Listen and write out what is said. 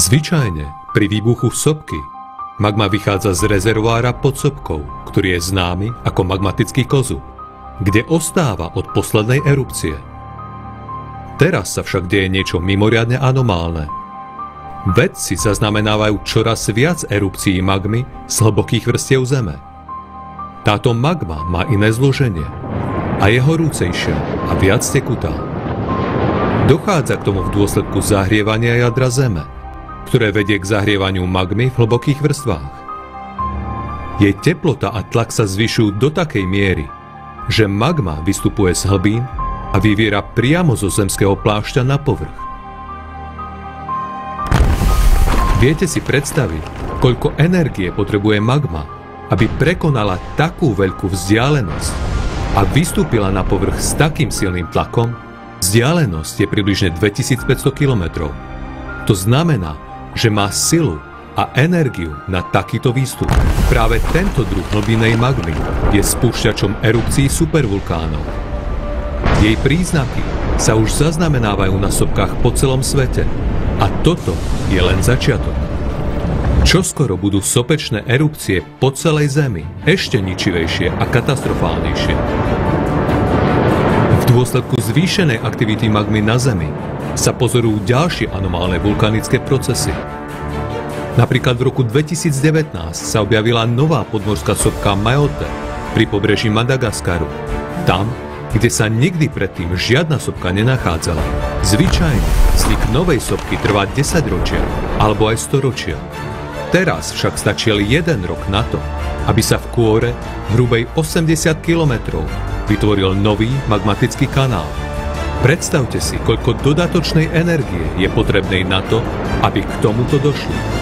Zvyčajne pri výbuchu sopky magma vychádza z rezervoára pod sopkou, ktorý je známy ako magmatický kozub, kde ostáva od poslednej erupcie. Teraz sa však deje niečo mimoriadne anomálne. Vedci zaznamenávajú čoraz viac erupcií magmy z hlbokých vrstiev Zeme. Táto magma má iné zloženie a je horúcejšia a viac tekutá. Dochádza k tomu v dôsledku zahrievania jadra Zeme, ktoré vedie k zahrievaniu magmy v hlbokých vrstvách. Jej teplota a tlak sa zvyšujú do takej miery, že magma vystupuje z hlbín a vyviera priamo zo zemského plášťa na povrch. Viete si predstaviť, koľko energie potrebuje magma, aby prekonala takú veľkú vzdialenosť a vystúpila na povrch s takým silným tlakom? Vzdialenosť je približne 2500 km. To znamená, že má silu a energiu na takýto výstup. Práve tento druh hlbinnej magmy je spúšťačom erupcií supervulkánov. Jej príznaky sa už zaznamenávajú na sopkách po celom svete a toto je len začiatok. Čoskoro budú sopečné erupcie po celej Zemi ešte ničivejšie a katastrofálnejšie. V dôsledku zvýšenej aktivity magmy na Zemi sa pozorujú ďalšie anomálne vulkanické procesy. Napríklad v roku 2019 sa objavila nová podmorská sopka Mayotte pri pobreží Madagaskaru. Tam, kde sa nikdy predtým žiadna sopka nenachádzala. Zvyčajne vznik novej sopky trvá 10 ročia alebo aj 100 ročia. Teraz však stačil 1 rok na to, aby sa v kôre hrubej 80 km vytvoril nový magmatický kanál. Predstavte si, koľko dodatočnej energie je potrebnej na to, aby k tomuto došlo.